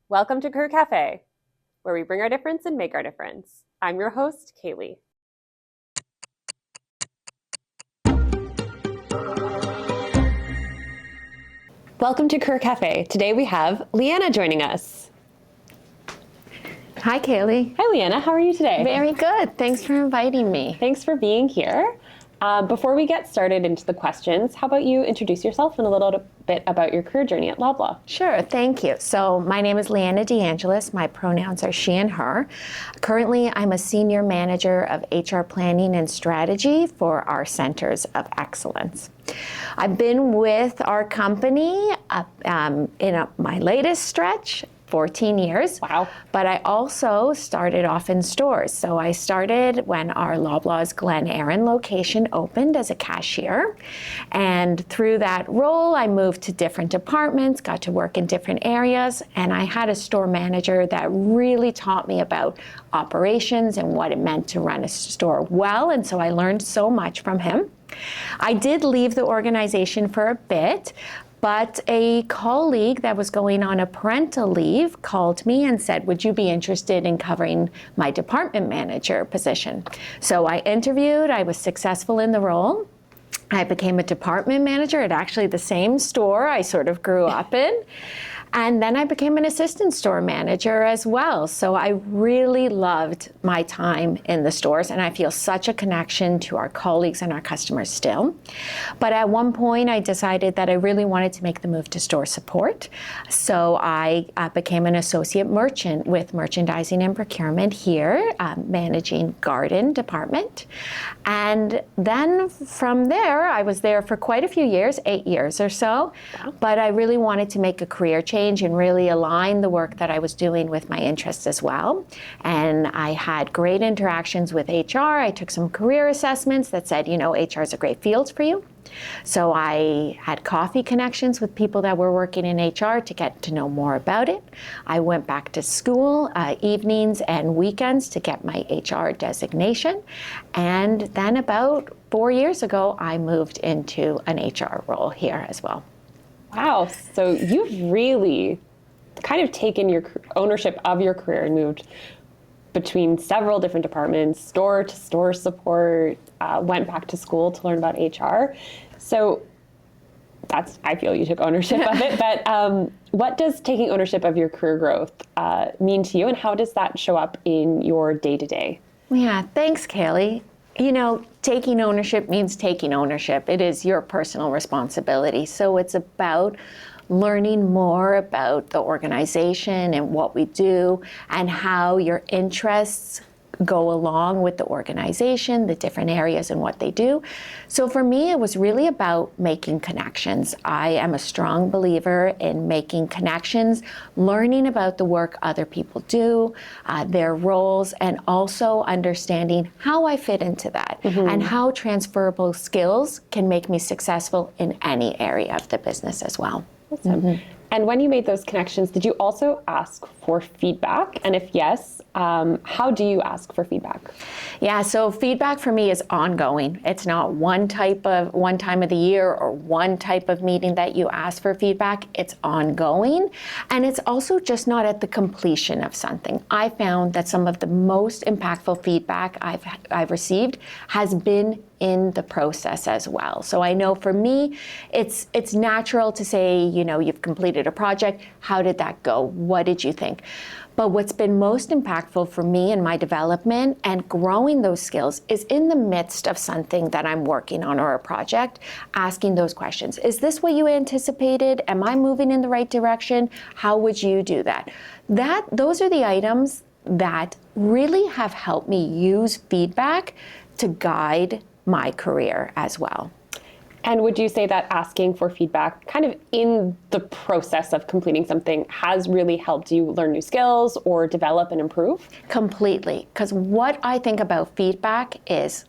Welcome to Career Cafe, where we bring our difference and make our difference. I'm your host, Kaylee. Welcome to Career Cafe. Today we have Leanna joining us. Hi, Kaylee. Hi, Leanna. How are you today? Very good. Thanks for inviting me. Thanks for being here. Before we get started into the questions, how about you introduce yourself and a little bit about your career journey at Loblaw? Sure, thank you. So my name is Leanna DeAngelis. My pronouns are she and her. Currently, I'm a senior manager of HR planning and strategy for our centers of excellence. I've been with our company my latest stretch, 14 years. Wow. But I also started off in stores. So I started when our Loblaw's Glen Erin location opened as a cashier. And through that role, I moved to different departments, got to work in different areas. And I had a store manager that really taught me about operations and what it meant to run a store well. And so I learned so much from him. I did leave the organization for a bit, but a colleague that was going on a parental leave called me and said, would you be interested in covering my department manager position? So I interviewed, I was successful in the role. I became a department manager at actually the same store I sort of grew up in. And then I became an assistant store manager as well. So I really loved my time in the stores, and I feel such a connection to our colleagues and our customers still. But at one point, I decided that I really wanted to make the move to store support. So I became an associate merchant with merchandising and procurement here, managing garden department. And then from there, I was there for quite a few years, 8 years or so. Wow. But I really wanted to make a career change and really align the work that I was doing with my interests as well. And I had great interactions with HR. I took some career assessments that said, you know, HR is a great field for you. So I had coffee connections with people that were working in HR to get to know more about it. I went back to school evenings and weekends to get my HR designation. And then about 4 years ago, I moved into an HR role here as well. Wow. So you've really kind of taken your ownership of your career and moved between several different departments, store to store support, went back to school to learn about HR. So I feel you took ownership of it. But what does taking ownership of your career growth mean to you, and how does that show up in your day-to-day? Yeah, thanks, Kaylee. You know, taking ownership means taking ownership. It is your personal responsibility. So it's about learning more about the organization and what we do and how your interests go along with the organization, the different areas and what they do. So for me, it was really about making connections. I am a strong believer in making connections, learning about the work other people do, their roles, and also understanding how I fit into that and how transferable skills can make me successful in any area of the business as well. Awesome. And when you made those connections, did you also ask for feedback? And if yes, how do you ask for feedback? Yeah, so feedback for me is ongoing. It's not one time of the year or one type of meeting that you ask for feedback. It's ongoing. And it's also just not at the completion of something. I found that some of the most impactful feedback I've received has been in the process as well. So I know for me, it's natural to say, you know, you've completed a project. How did that go? What did you think? But what's been most impactful for me in my development and growing those skills is in the midst of something that I'm working on or a project, asking those questions. Is this what you anticipated? Am I moving in the right direction? How would you do that? Those are the items that really have helped me use feedback to guide my career as well. And would you say that asking for feedback kind of in the process of completing something has really helped you learn new skills or develop and improve? Completely. Because what I think about feedback is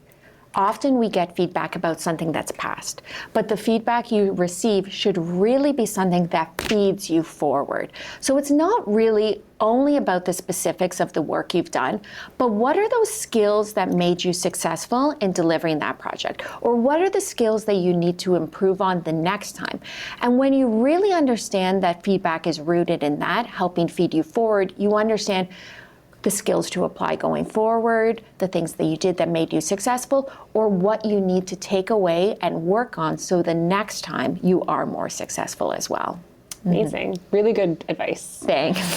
Often we get feedback about something that's past, but the feedback you receive should really be something that feeds you forward. So it's not really only about the specifics of the work you've done, but what are those skills that made you successful in delivering that project? Or what are the skills that you need to improve on the next time? And when you really understand that feedback is rooted in that, helping feed you forward, you understand the skills to apply going forward, the things that you did that made you successful, or what you need to take away and work on so the next time you are more successful as well. Amazing. Really good advice. Thanks.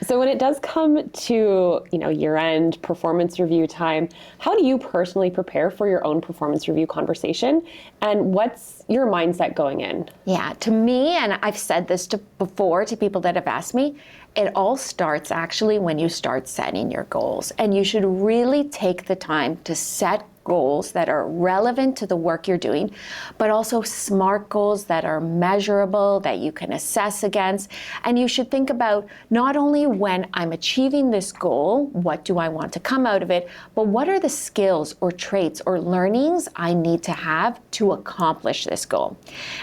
So when it does come to, year-end performance review time, how do you personally prepare for your own performance review conversation? And what's your mindset going in? Yeah, to me, and I've said this before to people that have asked me, it all starts actually when you start setting your goals. And you should really take the time to set goals that are relevant to the work you're doing, but also SMART goals that are measurable, that you can assess against. And you should think about not only when I'm achieving this goal, what do I want to come out of it, but what are the skills or traits or learnings I need to have to accomplish this goal.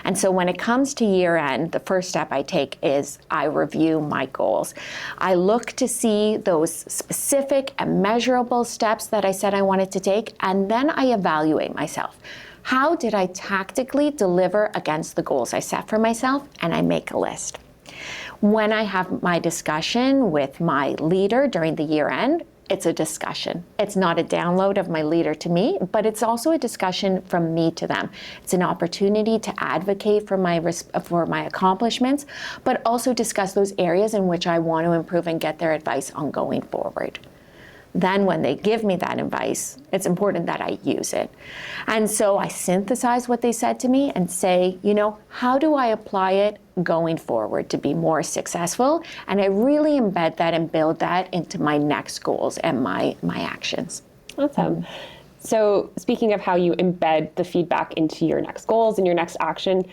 And so when it comes to year end, the first step I take is I review my goals. I look to see those specific and measurable steps that I said I wanted to take, and then I evaluate myself. How did I tactically deliver against the goals I set for myself? And I make a list. When I have my discussion with my leader during the year end, it's a discussion. It's not a download of my leader to me, but it's also a discussion from me to them. It's an opportunity to advocate for my accomplishments, but also discuss those areas in which I want to improve and get their advice on going forward. Then when they give me that advice, it's important that I use it. And so I synthesize what they said to me and say, how do I apply it going forward to be more successful? And I really embed that and build that into my next goals and my actions. Awesome. So speaking of how you embed the feedback into your next goals and your next action,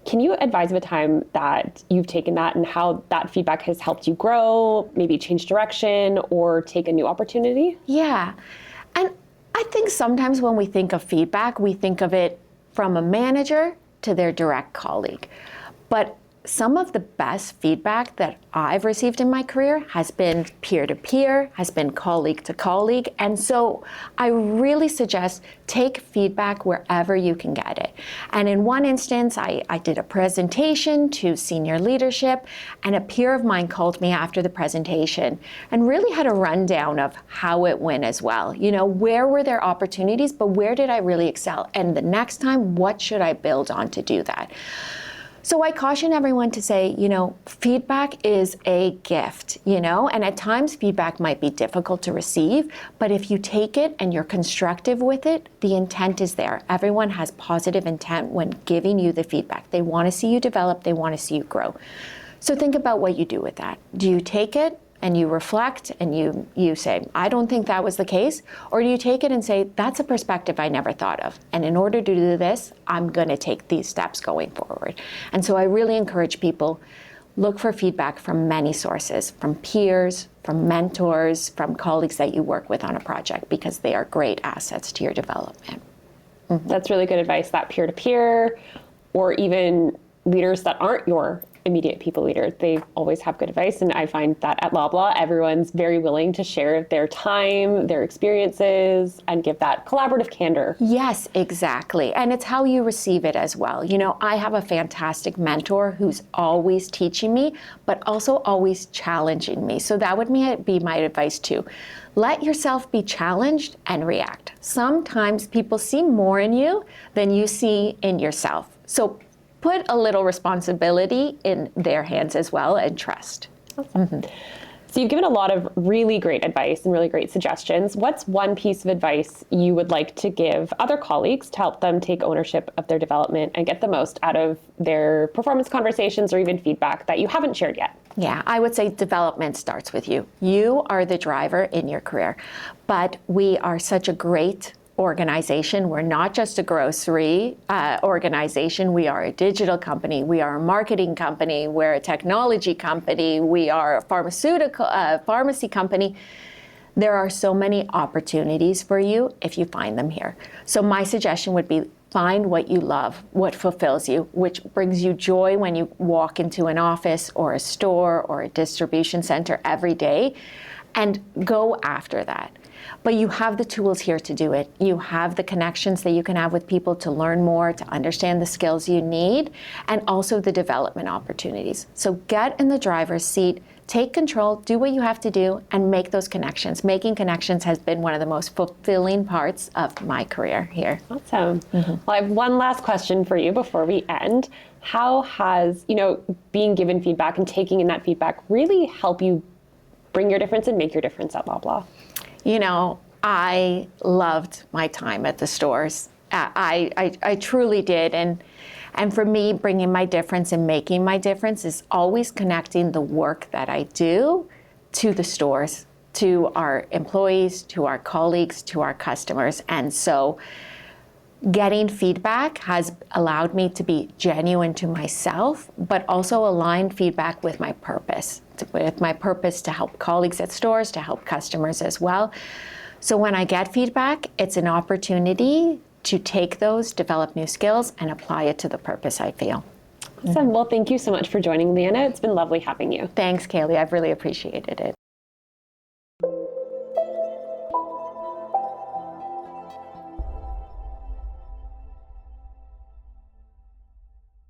can you advise of a time that you've taken that and how that feedback has helped you grow, maybe change direction or take a new opportunity? Yeah. And I think sometimes when we think of feedback, we think of it from a manager to their direct colleague. But some of the best feedback that I've received in my career has been peer-to-peer, has been colleague to colleague. And so I really suggest take feedback wherever you can get it. And in one instance, I did a presentation to senior leadership, and a peer of mine called me after the presentation and really had a rundown of how it went as well. Where were there opportunities, but where did I really excel? And the next time, what should I build on to do that? So I caution everyone to say, feedback is a gift, and at times feedback might be difficult to receive, but if you take it and you're constructive with it, the intent is there. Everyone has positive intent when giving you the feedback. They want to see you develop, they want to see you grow. So think about what you do with that. Do you take it and you reflect and you say, I don't think that was the case? Or do you take it and say, that's a perspective I never thought of. And in order to do this, I'm going to take these steps going forward. And so I really encourage people, look for feedback from many sources, from peers, from mentors, from colleagues that you work with on a project, because they are great assets to your development. Mm-hmm. That's really good advice, that peer-to-peer, or even leaders that aren't your immediate people leader. They always have good advice. And I find that at Loblaw, everyone's very willing to share their time, their experiences, and give that collaborative candor. Yes, exactly. And it's how you receive it as well. I have a fantastic mentor who's always teaching me, but also always challenging me. So that would be my advice too. Let yourself be challenged and react. Sometimes people see more in you than you see in yourself. So put a little responsibility in their hands as well, and trust. Awesome. Mm-hmm. So you've given a lot of really great advice and really great suggestions. What's one piece of advice you would like to give other colleagues to help them take ownership of their development and get the most out of their performance conversations or even feedback that you haven't shared yet? Yeah, I would say development starts with you. You are the driver in your career, but we are such a great organization. We're not just a grocery organization. We are a digital company. We are a marketing company. We're a technology company. We are a pharmacy company. There are so many opportunities for you if you find them here. So my suggestion would be find what you love, what fulfills you, which brings you joy when you walk into an office or a store or a distribution center every day, and go after that. But you have the tools here to do it. You have the connections that you can have with people to learn more, to understand the skills you need, and also the development opportunities. So get in the driver's seat, take control, do what you have to do, and make those connections. Making connections has been one of the most fulfilling parts of my career here. Awesome. Well, I have one last question for you before we end. How has, being given feedback and taking in that feedback really help you bring your difference and make your difference at Loblaw? I loved my time at the stores. I truly did. And for me, bringing my difference and making my difference is always connecting the work that I do to the stores, to our employees, to our colleagues, to our customers. And so getting feedback has allowed me to be genuine to myself, but also align feedback with my purpose, to help colleagues at stores, to help customers as well. So when I get feedback, it's an opportunity to take those, develop new skills, and apply it to the purpose I feel. Awesome. Well, thank you so much for joining, Leanna. It's been lovely having you. Thanks, Kaylee. I've really appreciated it.